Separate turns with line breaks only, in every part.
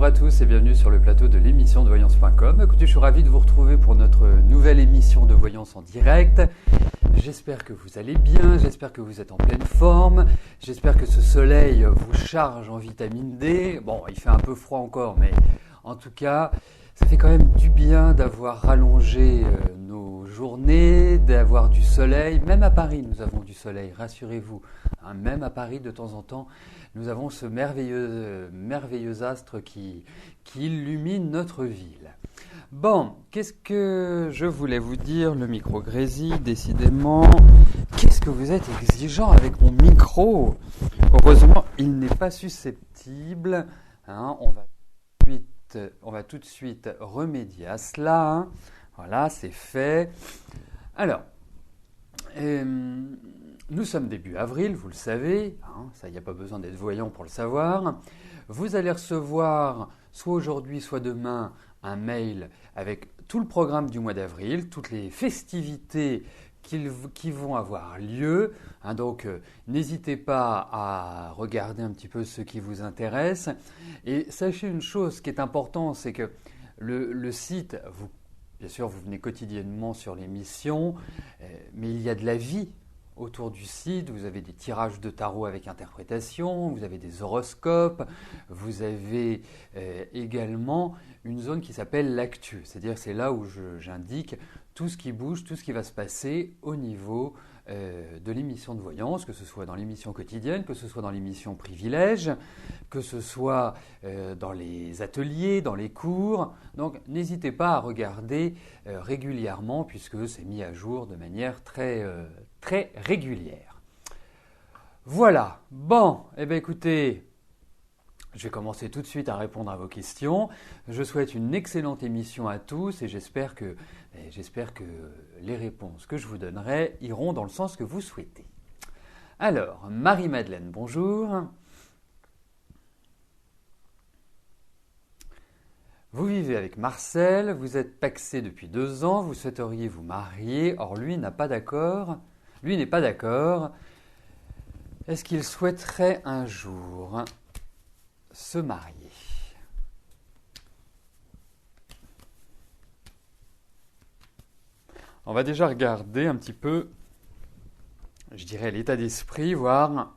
à tous et bienvenue sur le plateau de l'émission de voyance.com. Écoutez, je suis ravi de vous retrouver pour notre nouvelle émission de voyance en direct. J'espère que vous allez bien, j'espère que vous êtes en pleine forme, j'espère que ce soleil vous charge en vitamine D. Bon, il fait un peu froid encore, mais en tout cas, ça fait quand même du bien d'avoir rallongé nos journées, d'avoir du soleil. Même à Paris, nous avons du soleil, rassurez-vous. Même à Paris, de temps en temps, nous avons ce merveilleux astre qui illumine notre ville. Bon, qu'est-ce que je voulais vous dire? Le micro grésille, décidément. Qu'est-ce que vous êtes exigeant avec mon micro? Heureusement, il n'est pas susceptible. On va tout de suite remédier à cela. Voilà, c'est fait. Alors, nous sommes début avril, vous le savez. Ça, il n'y a pas besoin d'être voyant pour le savoir. Vous allez recevoir, soit aujourd'hui, soit demain, un mail avec tout le programme du mois d'avril, toutes les festivités qui vont avoir lieu. Donc, n'hésitez pas à regarder un petit peu ce qui vous intéresse. Et sachez une chose qui est importante, c'est que le site, bien sûr, vous venez quotidiennement sur l'émission, mais il y a de la vie autour du site. Vous avez des tirages de tarot avec interprétation, vous avez des horoscopes, vous avez également une zone qui s'appelle l'actu. C'est-à-dire c'est là où j'indique tout ce qui bouge, tout ce qui va se passer au niveau de l'émission de voyance, que ce soit dans l'émission quotidienne, que ce soit dans l'émission privilège, que ce soit dans les ateliers, dans les cours. Donc n'hésitez pas à regarder régulièrement puisque c'est mis à jour de manière très régulière. Voilà. Bon, écoutez, je vais commencer tout de suite à répondre à vos questions. Je souhaite une excellente émission à tous et j'espère que les réponses que je vous donnerai iront dans le sens que vous souhaitez. Alors, Marie-Madeleine, bonjour. Vous vivez avec Marcel, vous êtes pacsé depuis 2 ans, vous souhaiteriez vous marier, or lui n'est pas d'accord. Est-ce qu'il souhaiterait un jour se marier? On va déjà regarder un petit peu, je dirais, l'état d'esprit, voir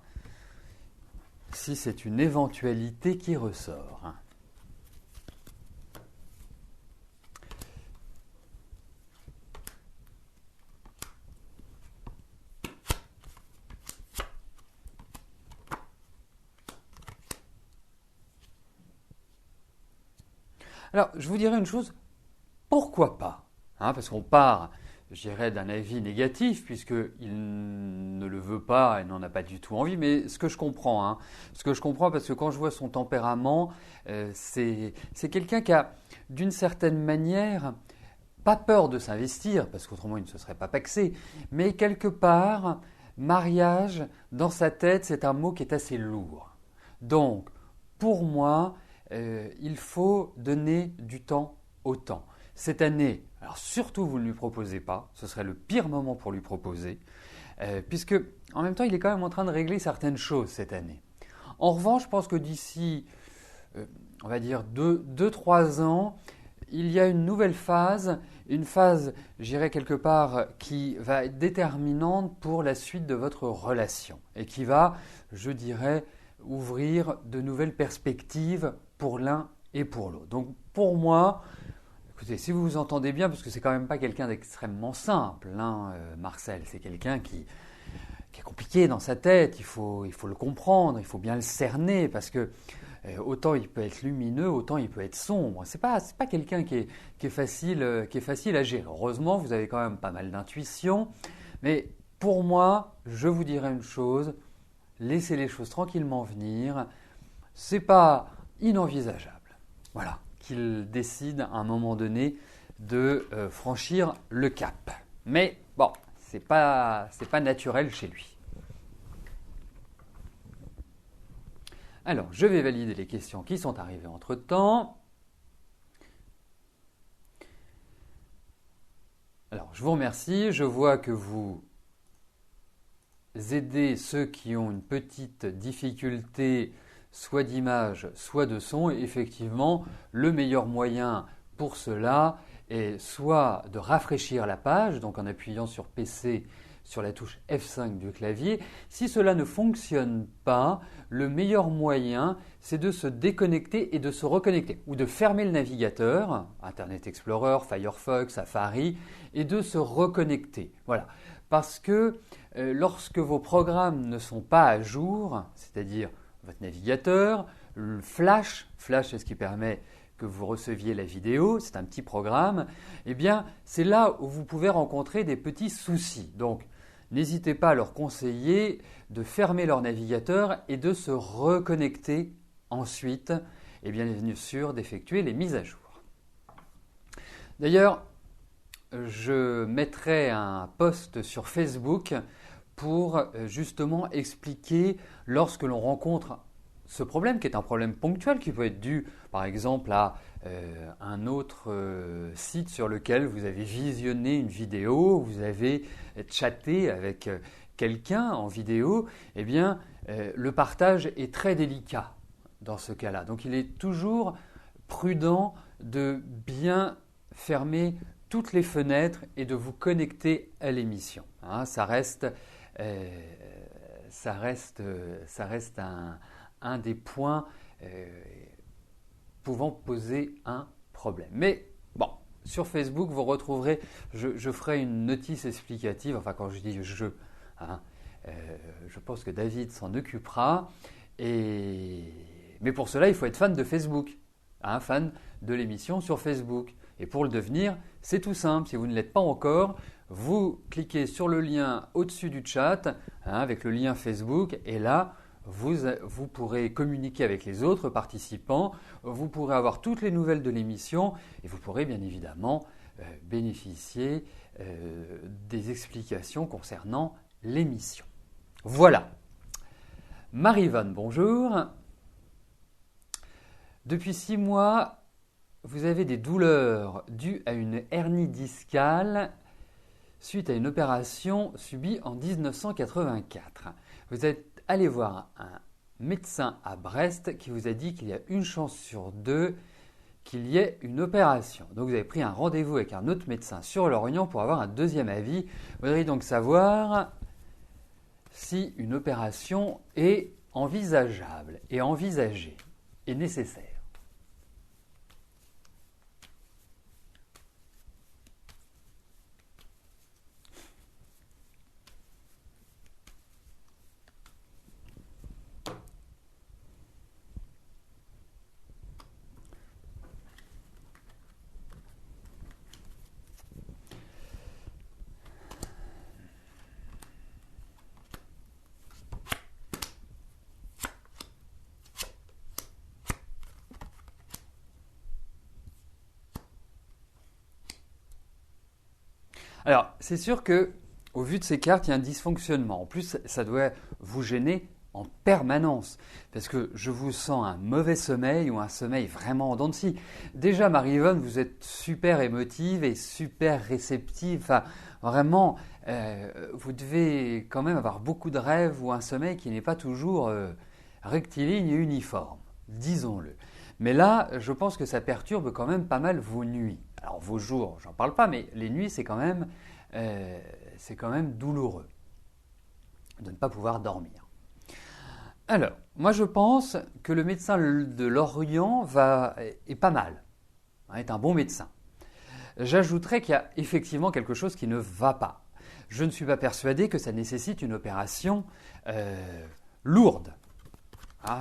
si c'est une éventualité qui ressort. Alors, je vous dirais une chose, pourquoi pas? Parce qu'on part, je dirais, d'un avis négatif, puisqu'il ne le veut pas et n'en a pas du tout envie, mais ce que je comprends, parce que quand je vois son tempérament, c'est quelqu'un qui a, d'une certaine manière, pas peur de s'investir, parce qu'autrement il ne se serait pas pacsé, mais quelque part, mariage, dans sa tête, c'est un mot qui est assez lourd. Donc, pour moi, il faut donner du temps au temps. Cette année, alors surtout vous ne lui proposez pas, ce serait le pire moment pour lui proposer, puisque en même temps il est quand même en train de régler certaines choses cette année. En revanche, je pense que d'ici, on va dire 2-3 ans, il y a une nouvelle phase, j'irais quelque part, qui va être déterminante pour la suite de votre relation et qui va, je dirais, ouvrir de nouvelles perspectives pour l'un et pour l'autre. Donc pour moi, écoutez, si vous vous entendez bien, parce que c'est quand même pas quelqu'un d'extrêmement simple, Marcel, c'est quelqu'un qui est compliqué dans sa tête, il faut le comprendre, il faut bien le cerner, parce que autant il peut être lumineux, autant il peut être sombre. C'est pas quelqu'un qui est facile à gérer. Heureusement, vous avez quand même pas mal d'intuition, mais pour moi, je vous dirais une chose, laissez les choses tranquillement venir. C'est pas inenvisageable. Voilà, qu'il décide à un moment donné de franchir le cap. Mais bon, c'est pas naturel chez lui. Alors, je vais valider les questions qui sont arrivées entre-temps. Alors, je vous remercie. Je vois que vous aidez ceux qui ont une petite difficulté soit d'image, soit de son. Et effectivement, le meilleur moyen pour cela est soit de rafraîchir la page, donc en appuyant sur PC sur la touche F5 du clavier. Si cela ne fonctionne pas, le meilleur moyen, c'est de se déconnecter et de se reconnecter, ou de fermer le navigateur, Internet Explorer, Firefox, Safari, et de se reconnecter. Voilà. Parce que lorsque vos programmes ne sont pas à jour, c'est-à-dire votre navigateur, le Flash, c'est ce qui permet que vous receviez la vidéo, c'est un petit programme, eh bien c'est là où vous pouvez rencontrer des petits soucis. Donc n'hésitez pas à leur conseiller de fermer leur navigateur et de se reconnecter ensuite et bien sûr d'effectuer les mises à jour. D'ailleurs, je mettrai un post sur Facebook pour justement expliquer lorsque l'on rencontre ce problème qui est un problème ponctuel qui peut être dû par exemple à un autre site sur lequel vous avez visionné une vidéo, vous avez chatté avec quelqu'un en vidéo, eh bien le partage est très délicat dans ce cas-là. Donc il est toujours prudent de bien fermer toutes les fenêtres et de vous connecter à l'émission. Hein, ça reste un des points pouvant poser un problème. Mais bon, sur Facebook, vous retrouverez, je ferai une notice explicative, enfin quand je dis je, hein, je pense que David s'en occupera. Mais pour cela, il faut être fan de Facebook, hein, fan de l'émission sur Facebook. Et pour le devenir, c'est tout simple. Si vous ne l'êtes pas encore, vous cliquez sur le lien au-dessus du chat, hein, avec le lien Facebook, et là, vous pourrez communiquer avec les autres participants, vous pourrez avoir toutes les nouvelles de l'émission et vous pourrez bien évidemment bénéficier des explications concernant l'émission. Voilà. Marie-Vonne, bonjour. Depuis 6 mois, vous avez des douleurs dues à une hernie discale suite à une opération subie en 1984. Vous êtes allé voir un médecin à Brest qui vous a dit qu'il y a une chance sur 2 qu'il y ait une opération. Donc vous avez pris un rendez-vous avec un autre médecin sur Lorient pour avoir un deuxième avis. Vous voudriez donc savoir si une opération est envisageable et envisagée et nécessaire. Alors, c'est sûr que, au vu de ces cartes, il y a un dysfonctionnement. En plus, ça doit vous gêner en permanence, parce que je vous sens un mauvais sommeil ou un sommeil vraiment en dents de scie. Déjà, Marie-Vonne, vous êtes super émotive et super réceptive. Enfin, vraiment, vous devez quand même avoir beaucoup de rêves ou un sommeil qui n'est pas toujours rectiligne et uniforme, disons-le. Mais là, je pense que ça perturbe quand même pas mal vos nuits. Alors vos jours, j'en parle pas, mais les nuits, c'est quand même douloureux de ne pas pouvoir dormir. Alors, moi je pense que le médecin de Lorient est pas mal, est un bon médecin. J'ajouterais qu'il y a effectivement quelque chose qui ne va pas. Je ne suis pas persuadé que ça nécessite une opération lourde.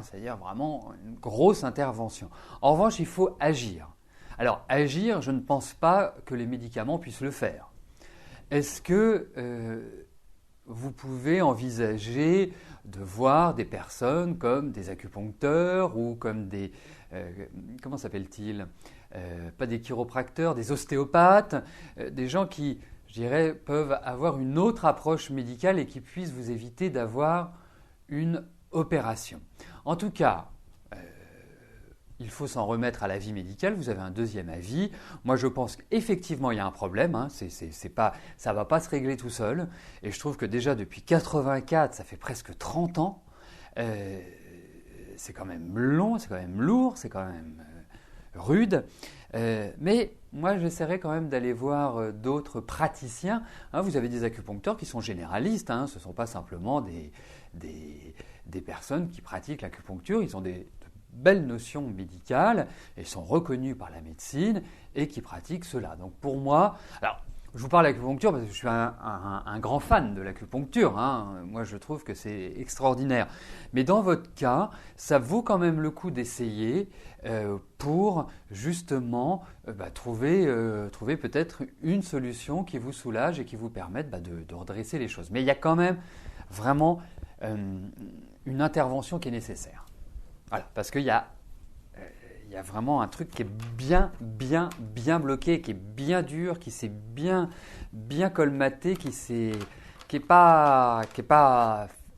C'est-à-dire vraiment une grosse intervention. En revanche, il faut agir. Alors, agir, je ne pense pas que les médicaments puissent le faire. Est-ce que vous pouvez envisager de voir des personnes comme des acupuncteurs ou comme des… comment s'appelle-t-il ? Pas des chiropracteurs, des ostéopathes, des gens qui, je dirais, peuvent avoir une autre approche médicale et qui puissent vous éviter d'avoir une opération. En tout cas, il faut s'en remettre à l'avis médical. Vous avez un deuxième avis. Moi, je pense qu'effectivement, il y a un problème. Ça ne va pas se régler tout seul. Et je trouve que déjà depuis 84, ça fait presque 30 ans, c'est quand même long, c'est quand même lourd, c'est quand même rude. Mais moi, j'essaierai quand même d'aller voir d'autres praticiens. Hein, vous avez des acupuncteurs qui sont généralistes. Hein, ce ne sont pas simplement des personnes qui pratiquent l'acupuncture. Ils ont de belles notions médicales et sont reconnus par la médecine et qui pratiquent cela. Donc pour moi, alors je vous parle d'acupuncture parce que je suis un grand fan de l'acupuncture. Hein. Moi, je trouve que c'est extraordinaire. Mais dans votre cas, ça vaut quand même le coup d'essayer pour justement trouver peut-être une solution qui vous soulage et qui vous permette de redresser les choses. Mais il y a quand même vraiment une intervention qui est nécessaire. Voilà, parce qu'il y a vraiment un truc qui est bien bloqué, qui est bien dur, qui s'est bien colmaté, qui est pas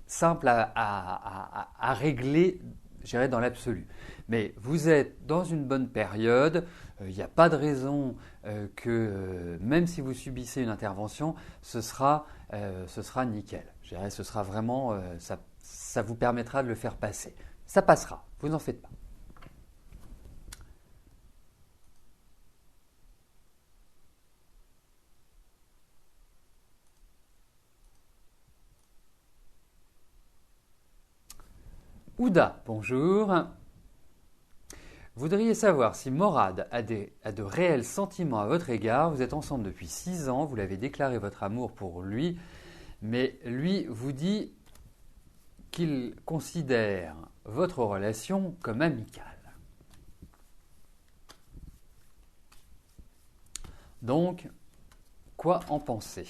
simple à régler, je dirais, dans l'absolu. Mais vous êtes dans une bonne période, il n'y a pas de raison que même si vous subissez une intervention, ce sera nickel. Je dirais, ce sera vraiment, ça vous permettra de le faire passer. Ça passera, vous n'en faites pas. Ouda, bonjour. Voudriez savoir si Morad a de réels sentiments à votre égard. Vous êtes ensemble depuis 6 ans, vous l'avez déclaré votre amour pour lui, mais lui vous dit qu'il considère votre relation comme amicale. Donc, quoi en penser ?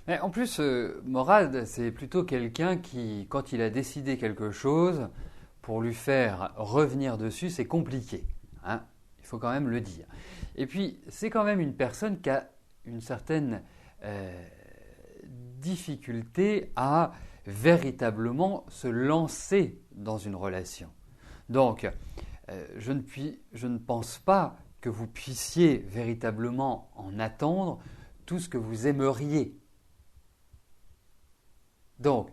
Mais en plus, Morad, c'est plutôt quelqu'un qui, quand il a décidé quelque chose, pour lui faire revenir dessus, c'est compliqué. Hein, il faut quand même le dire. Et puis, c'est quand même une personne qui a une certaine difficulté à véritablement se lancer dans une relation. Donc, je ne pense pas que vous puissiez véritablement en attendre tout ce que vous aimeriez. Donc,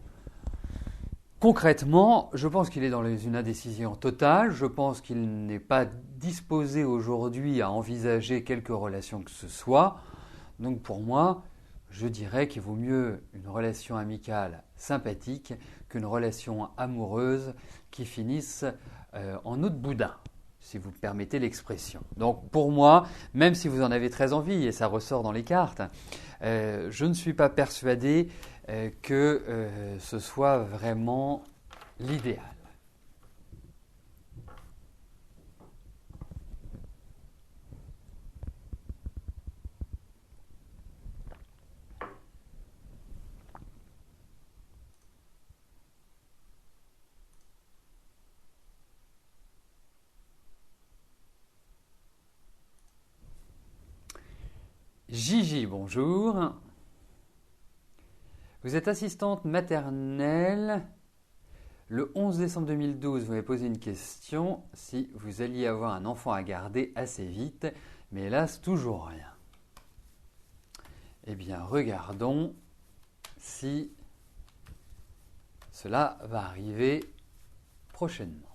concrètement, je pense qu'il est dans une indécision totale. Je pense qu'il n'est pas disposé aujourd'hui à envisager quelque relation que ce soit. Donc, pour moi, je dirais qu'il vaut mieux une relation amicale sympathique qu'une relation amoureuse qui finisse en eau de boudin, si vous permettez l'expression. Donc, pour moi, même si vous en avez très envie, et ça ressort dans les cartes, je ne suis pas persuadé que ce soit vraiment l'idéal. Gigi, bonjour. Vous êtes assistante maternelle. Le 11 décembre 2012, vous m'avez posé une question si vous alliez avoir un enfant à garder assez vite, mais hélas, toujours rien. Eh bien, regardons si cela va arriver prochainement.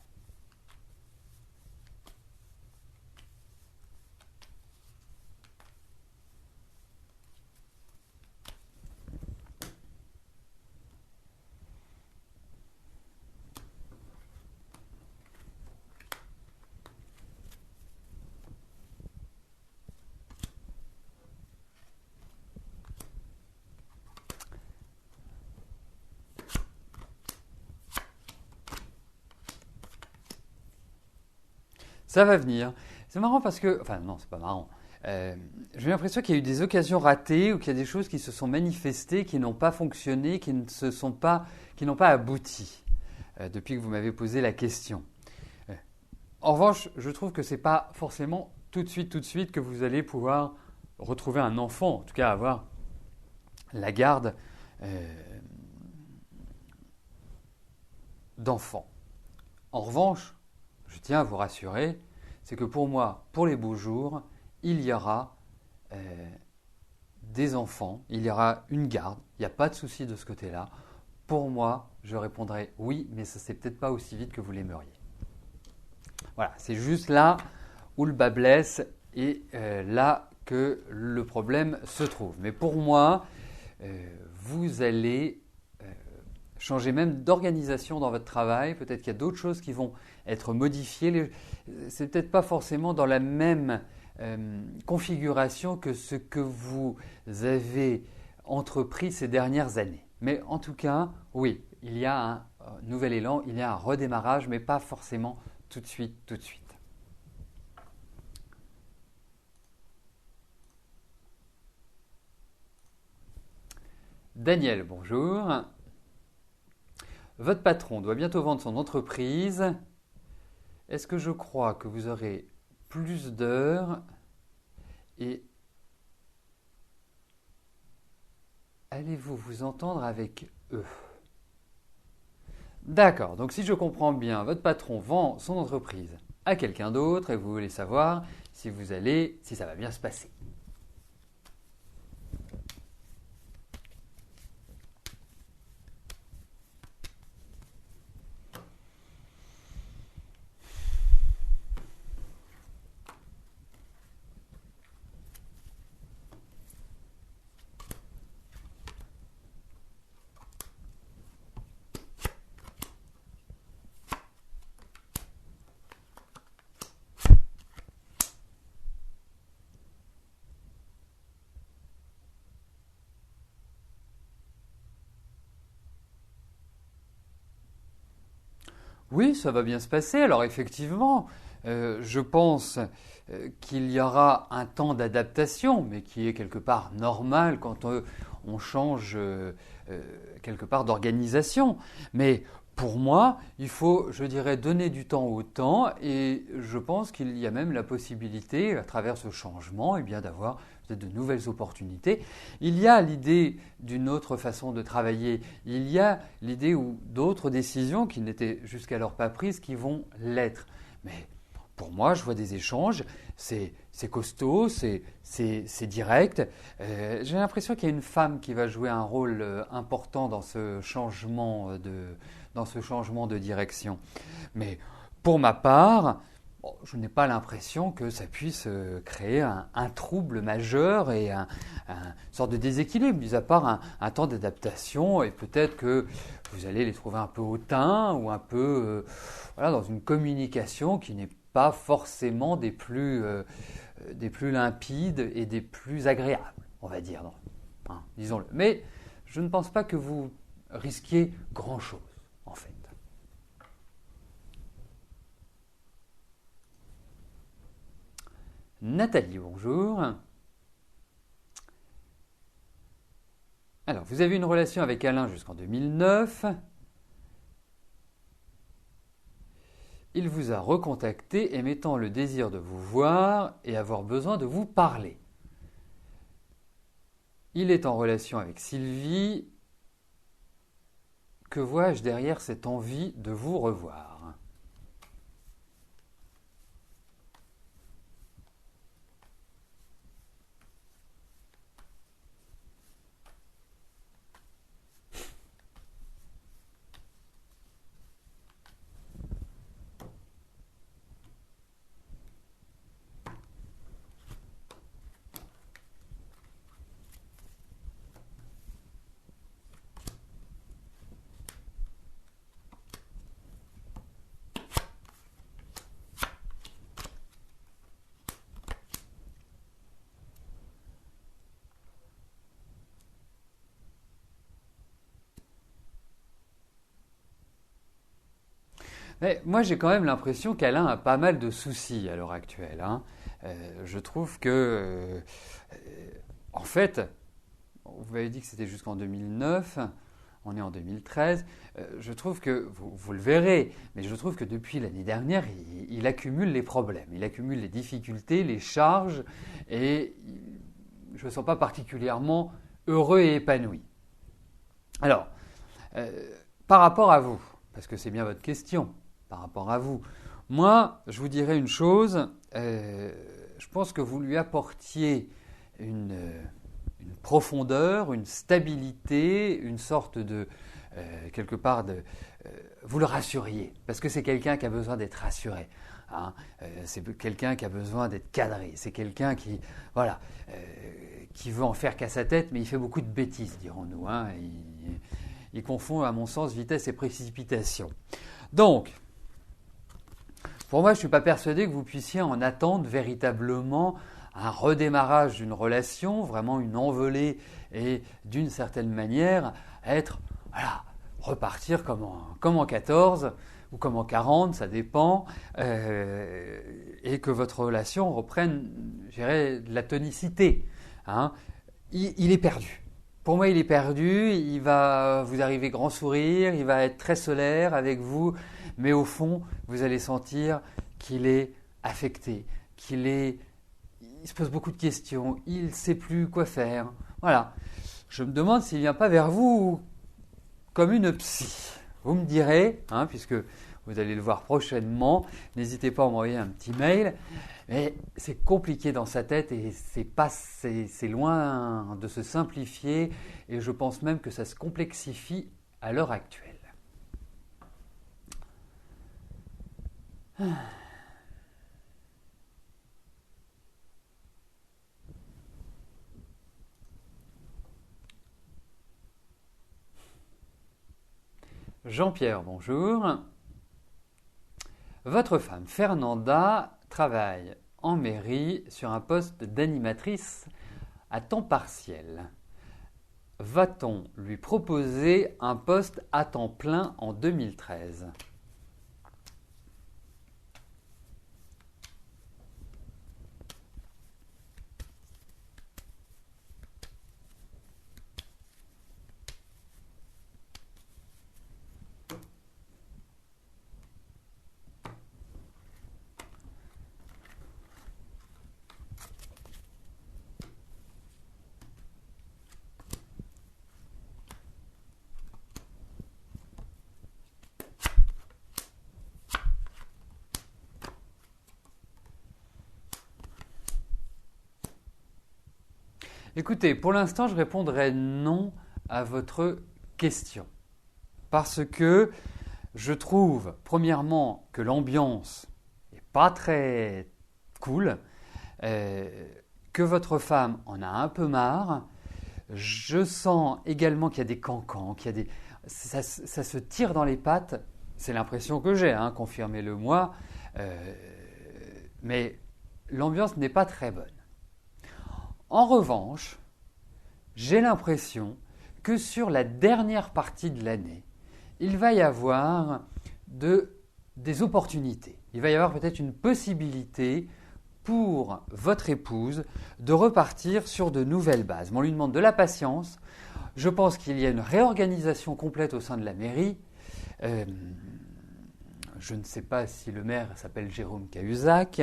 Ça va venir. C'est marrant parce que... Enfin non, c'est pas marrant. J'ai l'impression qu'il y a eu des occasions ratées ou qu'il y a des choses qui se sont manifestées, qui n'ont pas fonctionné, qui n'ont pas abouti depuis que vous m'avez posé la question. En revanche, je trouve que ce n'est pas forcément tout de suite que vous allez pouvoir retrouver un enfant, en tout cas avoir la garde d'enfants. En revanche, je tiens à vous rassurer, c'est que pour moi, pour les beaux jours, il y aura des enfants, il y aura une garde, il n'y a pas de souci de ce côté-là. Pour moi, je répondrai oui, mais ça ne s'est peut-être pas aussi vite que vous l'aimeriez. Voilà, c'est juste là où le bas blesse et là que le problème se trouve. Mais pour moi, vous allez changer même d'organisation dans votre travail. Peut-être qu'il y a d'autres choses qui vont être modifiées. C'est peut-être pas forcément dans la même configuration que ce que vous avez entrepris ces dernières années. Mais en tout cas, oui, il y a un nouvel élan, il y a un redémarrage, mais pas forcément tout de suite. Daniel, bonjour. Votre patron doit bientôt vendre son entreprise. Est-ce que je crois que vous aurez plus d'heures et allez-vous vous entendre avec eux? D'accord, donc si je comprends bien, votre patron vend son entreprise à quelqu'un d'autre et vous voulez savoir si ça va bien se passer. Oui, ça va bien se passer. Alors effectivement, je pense qu'il y aura un temps d'adaptation, mais qui est quelque part normal quand on change quelque part d'organisation. Mais pour moi, il faut, je dirais, donner du temps au temps et je pense qu'il y a même la possibilité, à travers ce changement, eh bien, d'avoir peut-être de nouvelles opportunités. Il y a l'idée d'une autre façon de travailler, il y a l'idée où d'autres décisions qui n'étaient jusqu'alors pas prises qui vont l'être. Mais pour moi, je vois des échanges, c'est costaud, c'est direct. J'ai l'impression qu'il y a une femme qui va jouer un rôle important dans ce changement de direction. Mais pour ma part, bon, je n'ai pas l'impression que ça puisse créer un trouble majeur et une sorte de déséquilibre, mis à part un temps d'adaptation et peut-être que vous allez les trouver un peu hautains ou un peu voilà, dans une communication qui n'est pas forcément des plus limpides et des plus agréables, on va dire, hein, disons-le. Mais je ne pense pas que vous risquiez grand-chose, en fait. Nathalie, bonjour. Alors, vous avez une relation avec Alain jusqu'en 2009. Il vous a recontacté émettant le désir de vous voir et avoir besoin de vous parler. Il est en relation avec Sylvie. Que vois-je derrière cette envie de vous revoir ? Mais moi, j'ai quand même l'impression qu'Alain a pas mal de soucis à l'heure actuelle, hein. Je trouve que, en fait, vous m'avez dit que c'était jusqu'en 2009, on est en 2013. Je trouve que, vous le verrez, mais je trouve que depuis l'année dernière, il accumule les problèmes, il accumule les difficultés, les charges, et je ne me sens pas particulièrement heureux et épanoui. Alors, par rapport à vous, parce que c'est bien votre question, par rapport à vous, moi, je vous dirais une chose, je pense que vous lui apportiez une profondeur, une stabilité, une sorte de, quelque part, vous le rassuriez, parce que c'est quelqu'un qui a besoin d'être rassuré. Hein. C'est quelqu'un qui a besoin d'être cadré, c'est quelqu'un qui, voilà, qui veut en faire qu'à sa tête, mais il fait beaucoup de bêtises, dirons-nous. Hein. Il confond, à mon sens, vitesse et précipitation. Donc, pour moi, je ne suis pas persuadé que vous puissiez en attendre véritablement un redémarrage d'une relation, vraiment une envolée et d'une certaine manière être, voilà, repartir comme en 14 ou comme en 40, ça dépend, et que votre relation reprenne, je dirais, de la tonicité. Hein. Il est perdu. Pour moi, il est perdu, il va vous arriver grand sourire, il va être très solaire avec vous, mais au fond, vous allez sentir qu'il est affecté, il se pose beaucoup de questions, il ne sait plus quoi faire. Voilà. Je me demande s'il ne vient pas vers vous comme une psy. Vous me direz, hein, puisque vous allez le voir prochainement, n'hésitez pas à m'envoyer un petit mail. Mais c'est compliqué dans sa tête et c'est loin de se simplifier et je pense même que ça se complexifie à l'heure actuelle. Jean-Pierre, bonjour. Votre femme Fernanda travaille en mairie sur un poste d'animatrice à temps partiel. Va-t-on lui proposer un poste à temps plein en 2013 ? Écoutez, pour l'instant, je répondrai non à votre question. Parce que je trouve, premièrement, que l'ambiance n'est pas très cool, que votre femme en a un peu marre. Je sens également qu'il y a des cancans, ça se tire dans les pattes. C'est l'impression que j'ai, hein, confirmez-le moi. Mais l'ambiance n'est pas très bonne. En revanche, j'ai l'impression que sur la dernière partie de l'année, il va y avoir des opportunités. Il va y avoir peut-être une possibilité pour votre épouse de repartir sur de nouvelles bases. Mais on lui demande de la patience. Je pense qu'il y a une réorganisation complète au sein de la mairie. Je ne sais pas si le maire s'appelle Jérôme Cahuzac.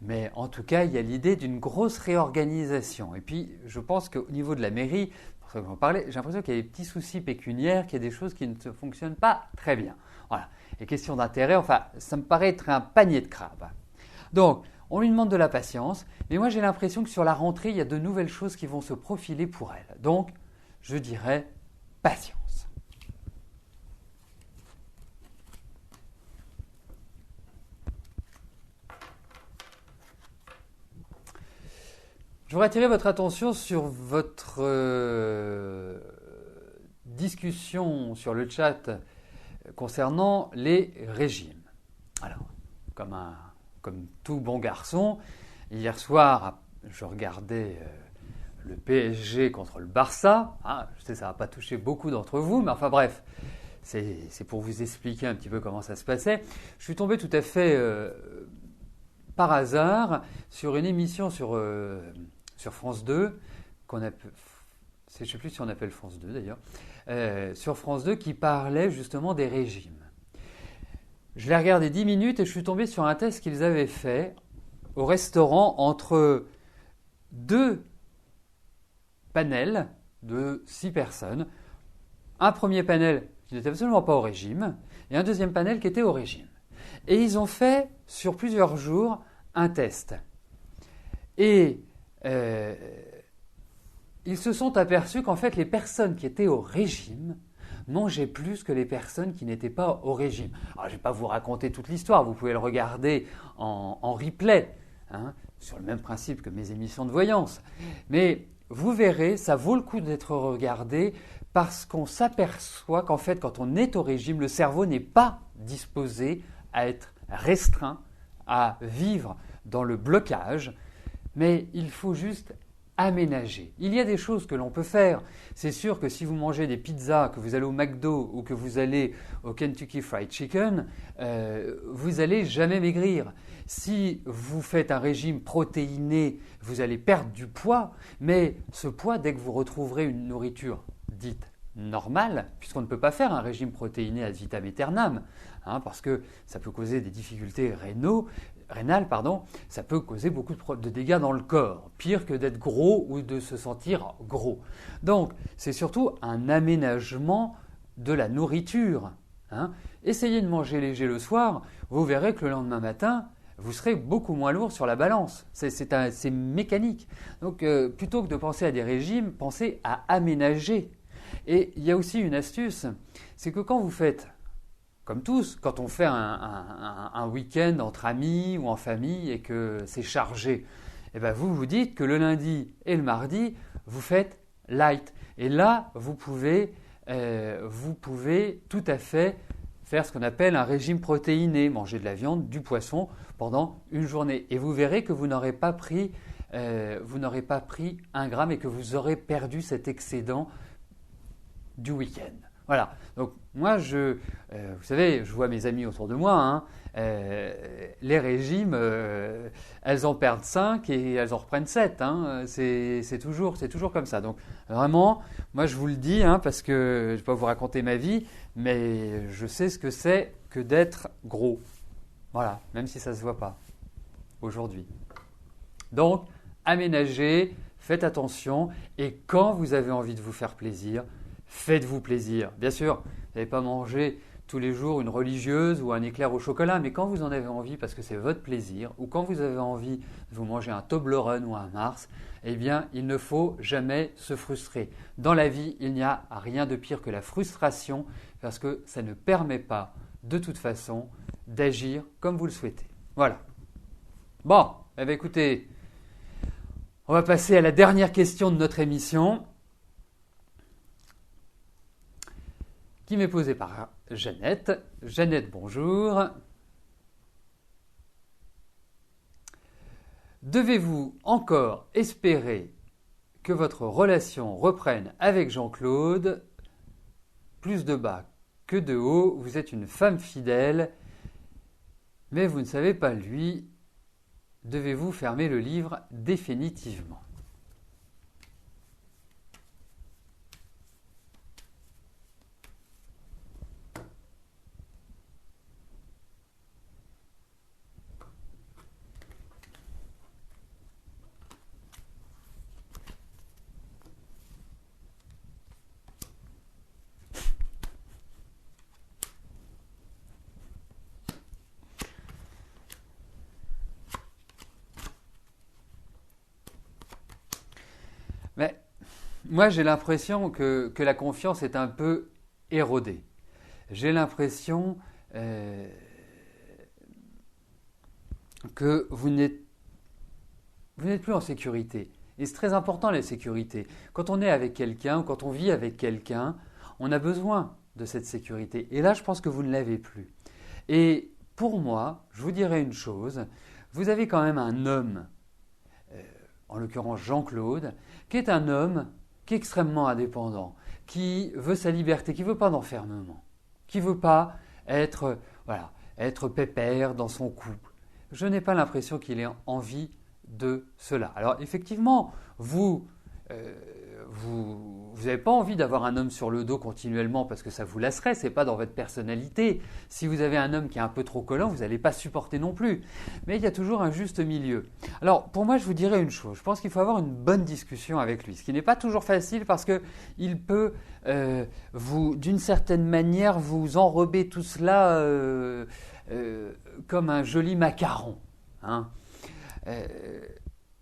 Mais en tout cas, il y a l'idée d'une grosse réorganisation. Et puis, je pense qu'au niveau de la mairie, pour ça que j'en parlais, j'ai l'impression qu'il y a des petits soucis pécuniaires, qu'il y a des choses qui ne fonctionnent pas très bien. Voilà. Et question d'intérêt, enfin, ça me paraît être un panier de crabes. Donc, on lui demande de la patience, mais moi j'ai l'impression que sur la rentrée, il y a de nouvelles choses qui vont se profiler pour elle. Donc, je dirais patience. Je voudrais attirer votre attention sur votre discussion sur le chat concernant les régimes. Alors, comme tout bon garçon, hier soir, je regardais le PSG contre le Barça. Je sais, ça ne va pas toucher beaucoup d'entre vous, mais enfin bref, c'est pour vous expliquer un petit peu comment ça se passait. Je suis tombé tout à fait par hasard sur une émission sur France 2, je ne sais plus si on appelle France 2 d'ailleurs, sur France 2 qui parlait justement des régimes. Je l'ai regardé 10 minutes et je suis tombé sur un test qu'ils avaient fait au restaurant entre 2 panels de 6 personnes. Un premier panel qui n'était absolument pas au régime et un deuxième panel qui était au régime. Et ils ont fait sur plusieurs jours un test. Et ils se sont aperçus qu'en fait les personnes qui étaient au régime mangeaient plus que les personnes qui n'étaient pas au régime. Alors je ne vais pas vous raconter toute l'histoire, vous pouvez le regarder en replay, sur le même principe que mes émissions de voyance. Mais vous verrez, ça vaut le coup d'être regardé parce qu'on s'aperçoit qu'en fait, quand on est au régime, le cerveau n'est pas disposé à être restreint, à vivre dans le blocage, mais il faut juste aménager. Il y a des choses que l'on peut faire. C'est sûr que si vous mangez des pizzas, que vous allez au McDo ou que vous allez au Kentucky Fried Chicken, vous n'allez jamais maigrir. Si vous faites un régime protéiné, vous allez perdre du poids, mais ce poids, dès que vous retrouverez une nourriture dite normale, puisqu'on ne peut pas faire un régime protéiné ad vitam aeternam, parce que ça peut causer des difficultés rénales, ça peut causer beaucoup de dégâts dans le corps, pire que d'être gros ou de se sentir gros. Donc, c'est surtout un aménagement de la nourriture. Essayez de manger léger le soir, vous verrez que le lendemain matin, vous serez beaucoup moins lourd sur la balance. C'est mécanique. Donc, plutôt que de penser à des régimes, pensez à aménager. Et il y a aussi une astuce, c'est que quand vous faites, comme tous, quand on fait un week-end entre amis ou en famille et que c'est chargé, eh ben vous vous dites que le lundi et le mardi, vous faites light. Et là, vous pouvez tout à fait faire ce qu'on appelle un régime protéiné, manger de la viande, du poisson pendant une journée. Et vous verrez que vous n'aurez pas pris 1 gramme et que vous aurez perdu cet excédent du week-end. Voilà. Donc moi, vous savez, je vois mes amis autour de moi, les régimes, elles en perdent 5 et elles en reprennent 7. C'est toujours comme ça. Donc vraiment, moi je vous le dis, parce que je ne vais pas vous raconter ma vie, mais je sais ce que c'est que d'être gros. Voilà, même si ça ne se voit pas aujourd'hui. Donc, aménagez, faites attention et quand vous avez envie de vous faire plaisir, faites-vous plaisir. Bien sûr, vous n'allez pas manger tous les jours une religieuse ou un éclair au chocolat, mais quand vous en avez envie parce que c'est votre plaisir, ou quand vous avez envie de vous manger un Toblerone ou un Mars, eh bien, il ne faut jamais se frustrer. Dans la vie, il n'y a rien de pire que la frustration parce que ça ne permet pas, de toute façon, d'agir comme vous le souhaitez. Voilà. Bon, eh bien, écoutez, on va passer à la dernière question de notre émission, qui m'est posée par Jeannette. Jeannette, bonjour. Devez-vous encore espérer que votre relation reprenne avec Jean-Claude? Plus de bas que de haut, vous êtes une femme fidèle, mais vous ne savez pas lui. Devez-vous fermer le livre définitivement? Mais moi, j'ai l'impression que la confiance est un peu érodée. J'ai l'impression que vous n'êtes plus en sécurité. Et c'est très important la sécurité. Quand on est avec quelqu'un ou quand on vit avec quelqu'un, on a besoin de cette sécurité. Et là, je pense que vous ne l'avez plus. Et pour moi, je vous dirais une chose, vous avez quand même un homme, en l'occurrence Jean-Claude, qui est un homme qui est extrêmement indépendant, qui veut sa liberté, qui ne veut pas d'enfermement. qui ne veut pas être, voilà, être pépère dans son couple. Je n'ai pas l'impression qu'il ait envie de cela. Alors effectivement, vous n'avez pas envie d'avoir un homme sur le dos continuellement parce que ça vous lasserait, ce n'est pas dans votre personnalité. Si vous avez un homme qui est un peu trop collant, vous n'allez pas supporter non plus. Mais il y a toujours un juste milieu. Alors pour moi, je vous dirais une chose, je pense qu'il faut avoir une bonne discussion avec lui, ce qui n'est pas toujours facile parce qu'il peut, d'une certaine manière, vous enrober tout cela comme un joli macaron. Hein.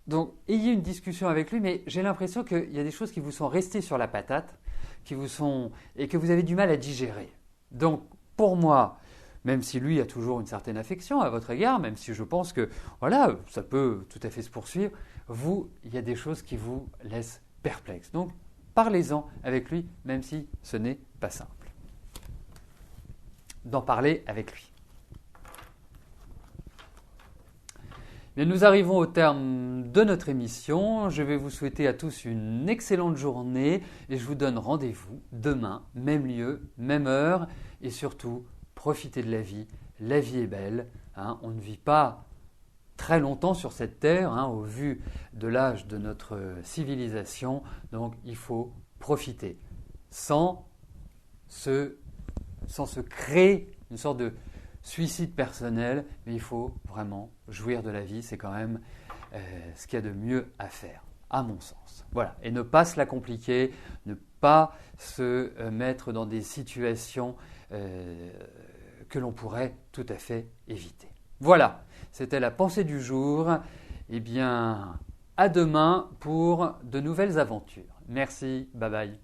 Donc, ayez une discussion avec lui, mais j'ai l'impression qu'il y a des choses qui vous sont restées sur la patate et que vous avez du mal à digérer. Donc, pour moi, même si lui a toujours une certaine affection à votre égard, même si je pense que voilà, ça peut tout à fait se poursuivre, il y a des choses qui vous laissent perplexe. Donc, parlez-en avec lui, même si ce n'est pas simple. D'en parler avec lui. Bien, nous arrivons au terme de notre émission. Je vais vous souhaiter à tous une excellente journée et je vous donne rendez-vous demain, même lieu, même heure et surtout, profitez de la vie. La vie est belle. Hein. On ne vit pas très longtemps sur cette terre au vu de l'âge de notre civilisation. Donc, il faut profiter sans se créer une sorte de suicide personnel, mais il faut vraiment jouir de la vie, c'est quand même ce qu'il y a de mieux à faire, à mon sens. Voilà, et ne pas se la compliquer, ne pas se mettre dans des situations que l'on pourrait tout à fait éviter. Voilà, c'était la pensée du jour. Eh bien, à demain pour de nouvelles aventures. Merci, bye bye.